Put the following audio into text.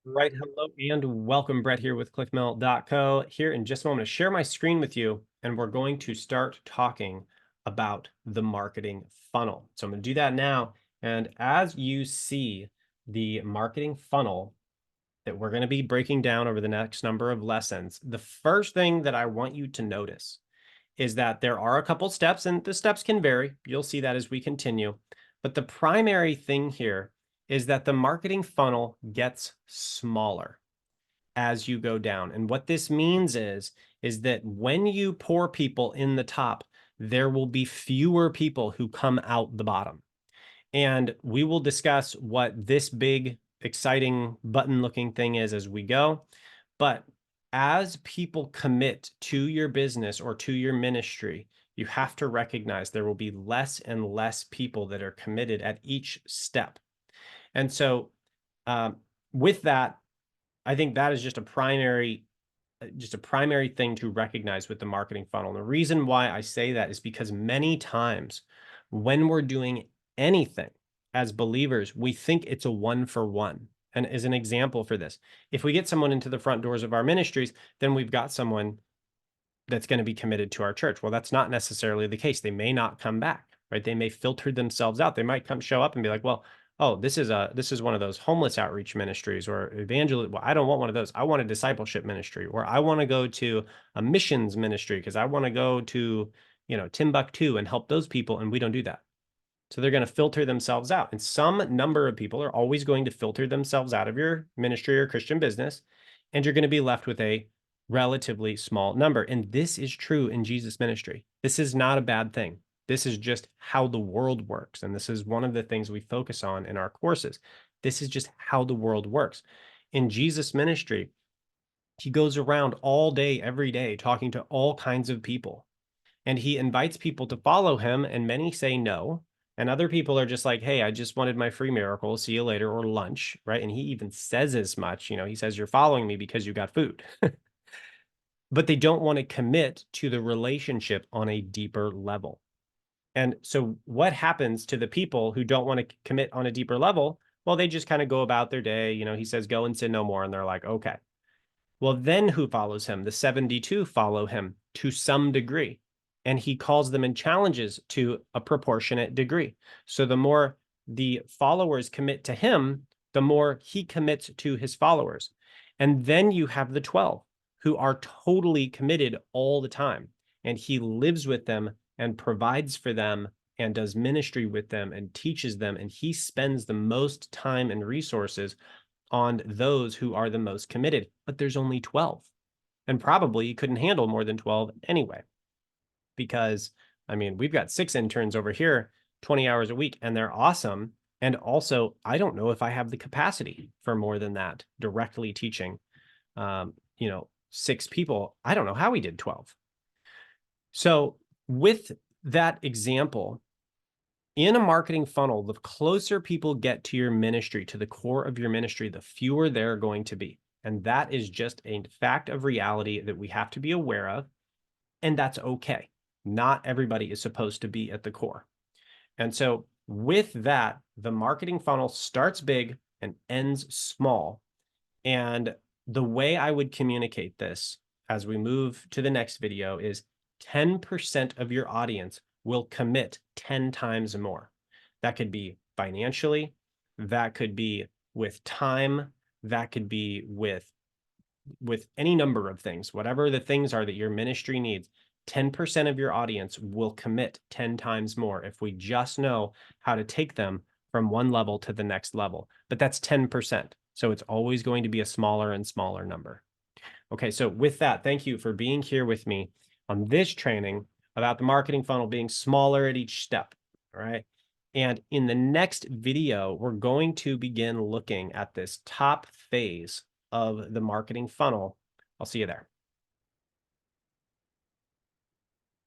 Right. Hello and welcome. Brett here with ClickMill.co. Here in just a moment to share my screen with you, and we're going to start talking about the marketing funnel. So I'm going to do that now. And as you see the marketing funnel that we're going to be breaking down over the next number of lessons, the first thing that I want you to notice is that there are a couple steps, and the steps can vary. You'll see that as we continue. But the primary thing here is that the marketing funnel gets smaller as you go down. And what this means is that when you pour people in the top, there will be fewer people who come out the bottom. And we will discuss what this big, exciting button looking thing is as we go. But as people commit to your business or to your ministry, you have to recognize there will be less and less people that are committed at each step. And so, um, with that, I think that is just a primary thing to recognize with the marketing funnel. And the reason why I say that is because many times when we're doing anything as believers, we think it's a one for one. And as an example for this, if we get someone into the front doors of our ministries, then we've got someone that's going to be committed to our church. Well, that's not necessarily the case. They may not come back, right? They may filter themselves out. They might come show up and be like, well, oh, this is one of those homeless outreach ministries or evangelism. Well, I don't want one of those. I want a discipleship ministry, or I want to go to a missions ministry because I want to go to, Timbuktu and help those people. And we don't do that. So they're going to filter themselves out. And some number of people are always going to filter themselves out of your ministry or Christian business. And you're going to be left with a relatively small number. And this is true in Jesus' ministry. This is not a bad thing. This is just how the world works. And this is one of the things we focus on in our courses. This is just how the world works. In Jesus' ministry, he goes around all day, every day, talking to all kinds of people. And he invites people to follow him, and many say no. And other people are just like, hey, I just wanted my free miracle. See you later, or lunch, right? And he even says as much. He says, you're following me because you got food. But they don't want to commit to the relationship on a deeper level. And so, what happens to the people who don't want to commit on a deeper level? Well, they just kind of go about their day. He says, go and sin no more. And they're like, okay. Well, then who follows him? The 72 follow him to some degree, and he calls them and challenges to a proportionate degree. So the more the followers commit to him, the more he commits to his followers. And then you have the 12 who are totally committed all the time, and he lives with them and provides for them and does ministry with them and teaches them, and he spends the most time and resources on those who are the most committed, but there's only 12. And probably you couldn't handle more than 12 anyway, because we've got 6 interns over here, 20 hours a week, and they're awesome. And also, I don't know if I have the capacity for more than that directly teaching, 6 people. I don't know how we did 12. So, with that example, in a marketing funnel, the closer people get to your ministry, to the core of your ministry, the fewer they're going to be. And that is just a fact of reality that we have to be aware of. And that's okay. Not everybody is supposed to be at the core. And so, with that, the marketing funnel starts big and ends small. And the way I would communicate this as we move to the next video is 10% of your audience will commit 10 times more. That could be financially, that could be with time, that could be with any number of things. Whatever the things are that your ministry needs, 10% of your audience will commit 10 times more if we just know how to take them from one level to the next level. But that's 10%. So it's always going to be a smaller and smaller number. Okay, so with that, thank you for being here with me on this training about the marketing funnel being smaller at each step. All right. And in the next video, we're going to begin looking at this top phase of the marketing funnel. I'll see you there.